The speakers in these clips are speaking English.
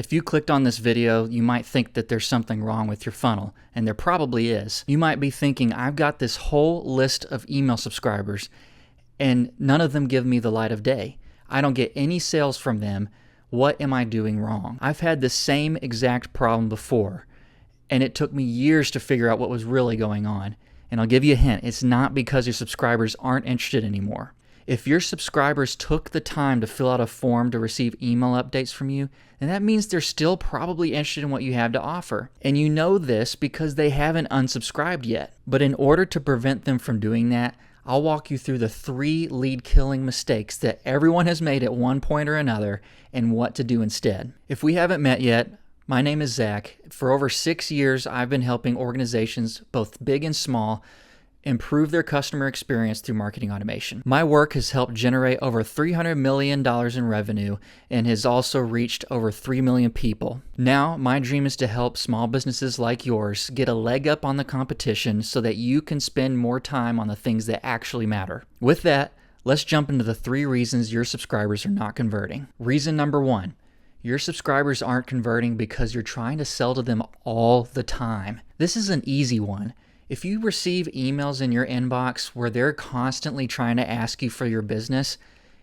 If you clicked on this video, you might think that there's something wrong with your funnel, and there probably is. You might be thinking, I've got this whole list of email subscribers, and none of them give me the light of day. I don't get any sales from them. What am I doing wrong? I've had the same exact problem before, and it took me years to figure out what was really going on. And I'll give you a hint, it's not because your subscribers aren't interested anymore. If your subscribers took the time to fill out a form to receive email updates from you, then that means they're still probably interested in what you have to offer. And you know this because they haven't unsubscribed yet. But in order to prevent them from doing that, I'll walk you through the 3 lead-killing mistakes that everyone has made at one point or another and what to do instead. If we haven't met yet, my name is Zach. For over 6 years, I've been helping organizations, both big and small, improve their customer experience through marketing automation. My work has helped generate over $300 million in revenue and has also reached over 3 million people. Now, my dream is to help small businesses like yours get a leg up on the competition so that you can spend more time on the things that actually matter. With that, let's jump into the 3 reasons your subscribers are not converting. Reason number 1. Your subscribers aren't converting because you're trying to sell to them all the time. This is an easy one. If you receive emails in your inbox where they're constantly trying to ask you for your business,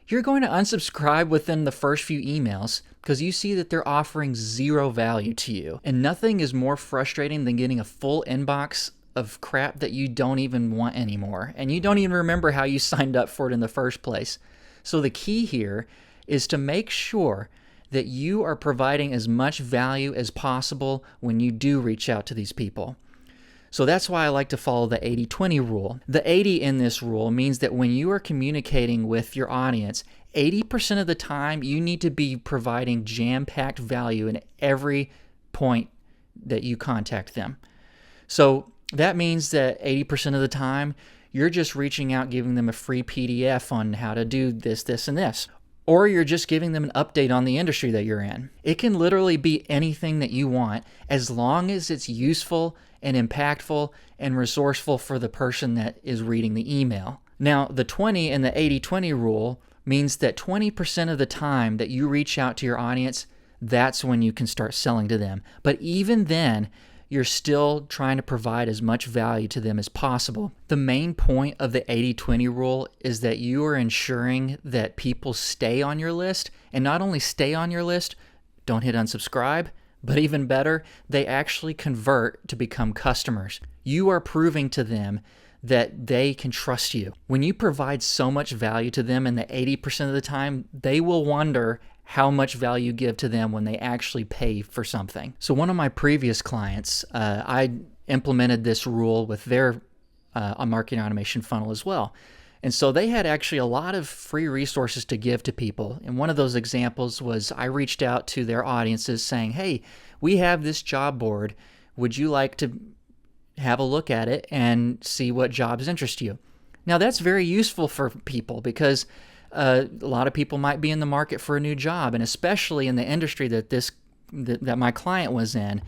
you're going to unsubscribe within the first few emails because you see that they're offering 0 value to you. And nothing is more frustrating than getting a full inbox of crap that you don't even want anymore. And you don't even remember how you signed up for it in the first place. So the key here is to make sure that you are providing as much value as possible when you do reach out to these people. So that's why I like to follow the 80-20 rule. The 80 in this rule means that when you are communicating with your audience, 80% of the time you need to be providing jam-packed value in every point that you contact them. So that means that 80% of the time you're just reaching out, giving them a free PDF on how to do this, this, and this. Or you're just giving them an update on the industry that you're in. It can literally be anything that you want as long as it's useful and impactful and resourceful for the person that is reading the email. Now, the 20 and the 80-20 rule means that 20% of the time that you reach out to your audience, that's when you can start selling to them. But even then, you're still trying to provide as much value to them as possible. The main point of the 80-20 rule is that you are ensuring that people stay on your list, and not only stay on your list, don't hit unsubscribe, but even better, they actually convert to become customers. You are proving to them that they can trust you. When you provide so much value to them, and the 80% of the time, they will wonder how much value you give to them when they actually pay for something. So one of my previous clients, I implemented this rule with their marketing automation funnel as well. And so they had actually a lot of free resources to give to people. And one of those examples was I reached out to their audiences saying, hey, we have this job board. Would you like to have a look at it and see what jobs interest you? Now that's very useful for people because a lot of people might be in the market for a new job, and especially in the industry that my client was in,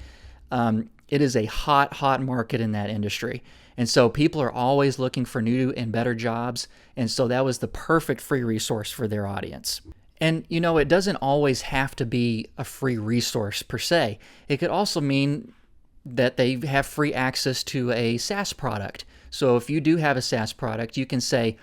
it is a hot market in that industry. And so people are always looking for new and better jobs, and so that was the perfect free resource for their audience. And you know, it doesn't always have to be a free resource per se. It could also mean that they have free access to a SaaS product. So if you do have a SaaS product, you can say,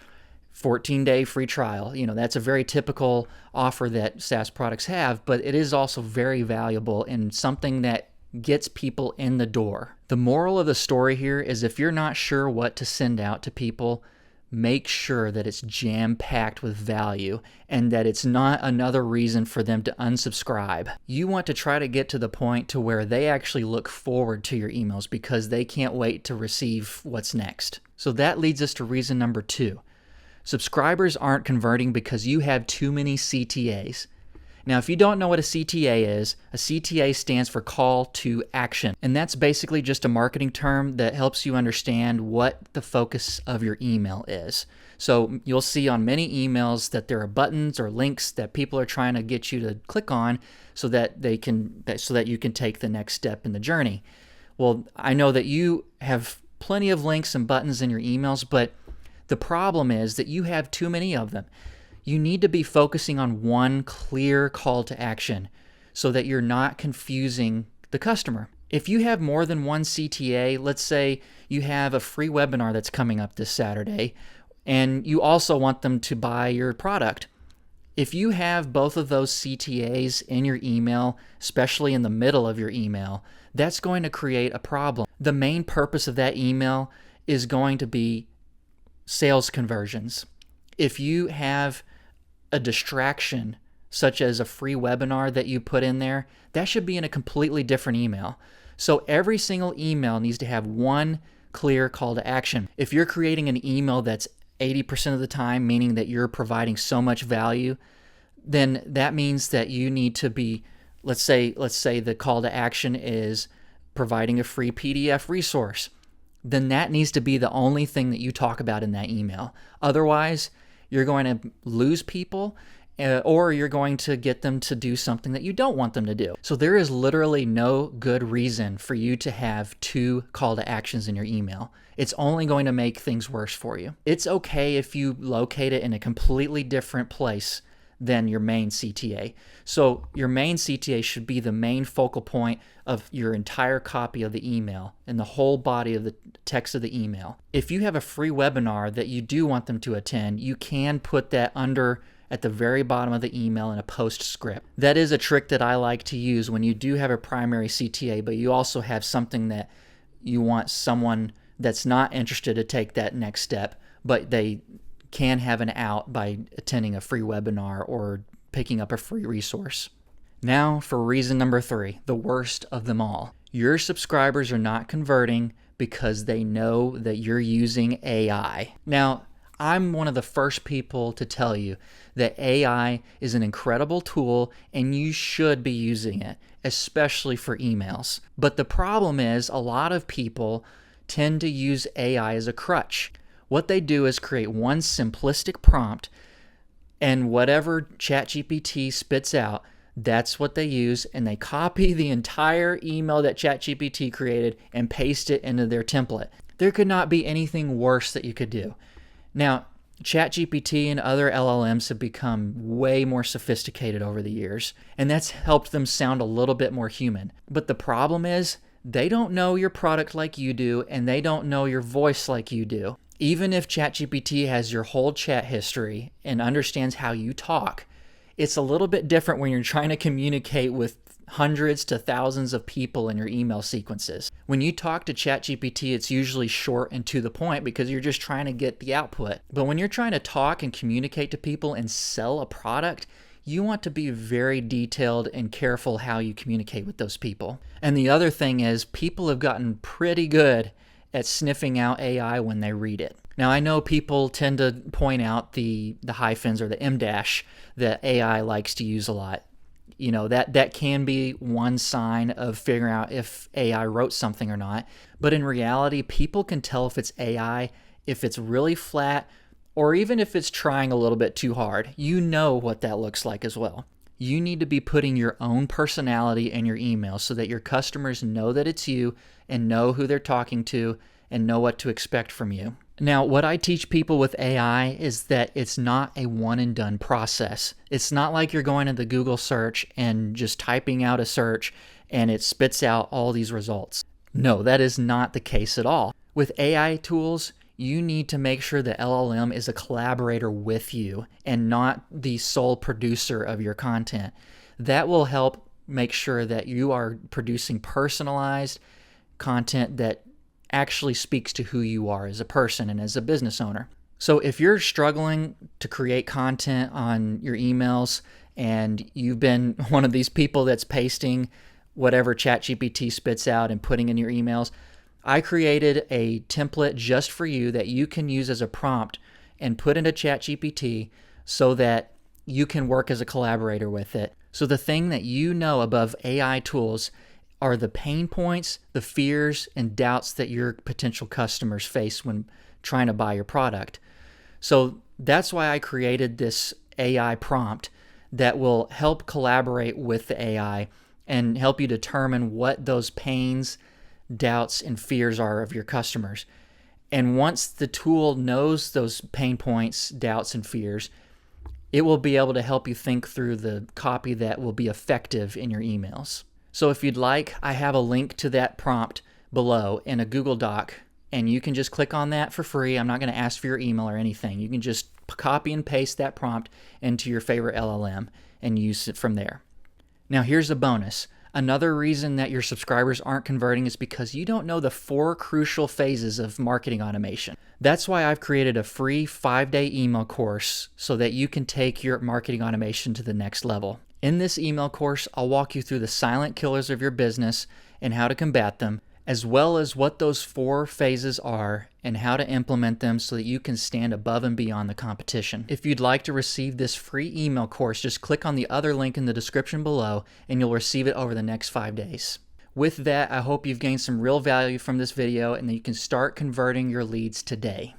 14-day free trial. You know, that's a very typical offer that SaaS products have, but it is also very valuable and something that gets people in the door. The moral of the story here is if you're not sure what to send out to people, make sure that it's jam-packed with value and that it's not another reason for them to unsubscribe. You want to try to get to the point to where they actually look forward to your emails because they can't wait to receive what's next. So that leads us to reason number 2. Subscribers aren't converting because you have too many CTAs. Now, if you don't know what a CTA is, a CTA stands for call to action. And that's basically just a marketing term that helps you understand what the focus of your email is. So you'll see on many emails that there are buttons or links that people are trying to get you to click on so that you can take the next step in the journey. Well, I know that you have plenty of links and buttons in your emails, but the problem is that you have too many of them. You need to be focusing on one clear call to action. so that you're not confusing the customer. If you have more than one CTA, let's say you have a free webinar that's coming up this Saturday, and you also want them to buy your product. If you have both of those CTAs in your email, especially in the middle of your email, that's going to create a problem. The main purpose of that email is going to be sales conversions. If you have a distraction, such as a free webinar that you put in there, that should be in a completely different email. So every single email needs to have one clear call to action. If you're creating an email that's 80% of the time, meaning that you're providing so much value, then that means that you need to be, let's say the call to action is providing a free PDF resource. Then that needs to be the only thing that you talk about in that email. Otherwise, you're going to lose people, or you're going to get them to do something that you don't want them to do. So there is literally no good reason for you to have two call to actions in your email. It's only going to make things worse for you. It's okay if you locate it in a completely different place than your main CTA. So your main CTA should be the main focal point of your entire copy of the email and the whole body of the text of the email. If you have a free webinar that you do want them to attend, you can put that at the very bottom of the email in a postscript. That is a trick that I like to use when you do have a primary CTA, but you also have something that you want someone that's not interested to take that next step, but they can have an out by attending a free webinar or picking up a free resource. Now for reason number 3, the worst of them all. Your subscribers are not converting because they know that you're using AI. Now, I'm one of the first people to tell you that AI is an incredible tool and you should be using it, especially for emails. But the problem is a lot of people tend to use AI as a crutch. What they do is create one simplistic prompt, and whatever ChatGPT spits out, that's what they use, and they copy the entire email that ChatGPT created and paste it into their template. There could not be anything worse that you could do. Now, ChatGPT and other LLMs have become way more sophisticated over the years, and that's helped them sound a little bit more human. But the problem is, they don't know your product like you do, and they don't know your voice like you do. Even if ChatGPT has your whole chat history and understands how you talk, it's a little bit different when you're trying to communicate with hundreds to thousands of people in your email sequences. When you talk to ChatGPT, it's usually short and to the point because you're just trying to get the output. But when you're trying to talk and communicate to people and sell a product, you want to be very detailed and careful how you communicate with those people. And the other thing is, people have gotten pretty good at sniffing out AI when they read it. Now, I know people tend to point out the hyphens or the em dash that AI likes to use a lot. You know, that can be one sign of figuring out if AI wrote something or not. But in reality, people can tell if it's AI, if it's really flat, or even if it's trying a little bit too hard. You know what that looks like as well. You need to be putting your own personality in your email so that your customers know that it's you and know who they're talking to and know what to expect from you. Now, what I teach people with AI is that it's not a one and done process. It's not like you're going into Google search and just typing out a search and it spits out all these results. No, that is not the case at all. With AI tools, you need to make sure the LLM is a collaborator with you and not the sole producer of your content. That will help make sure that you are producing personalized content that actually speaks to who you are as a person and as a business owner. So if you're struggling to create content on your emails and you've been one of these people that's pasting whatever ChatGPT spits out and putting in your emails, I created a template just for you that you can use as a prompt and put into ChatGPT so that you can work as a collaborator with it. So the thing that you know above AI tools are the pain points, the fears, and doubts that your potential customers face when trying to buy your product. So that's why I created this AI prompt that will help collaborate with the AI and help you determine what those pains, doubts, and fears are of your customers. And once the tool knows those pain points, doubts, and fears, It will be able to help you think through the copy that will be effective in your emails. So if you'd like, I have a link to that prompt below in a Google Doc, and you can just click on that for free. I'm not going to ask for your email or anything. You can just copy and paste that prompt into your favorite LLM and use it from there. Now here's a bonus. Another reason that your subscribers aren't converting is because you don't know the 4 crucial phases of marketing automation. That's why I've created a free 5-day email course so that you can take your marketing automation to the next level. In this email course, I'll walk you through the silent killers of your business and how to combat them, as well as what those 4 phases are and how to implement them so that you can stand above and beyond the competition. If you'd like to receive this free email course, just click on the other link in the description below and you'll receive it over the next 5 days. With that, I hope you've gained some real value from this video and that you can start converting your leads today.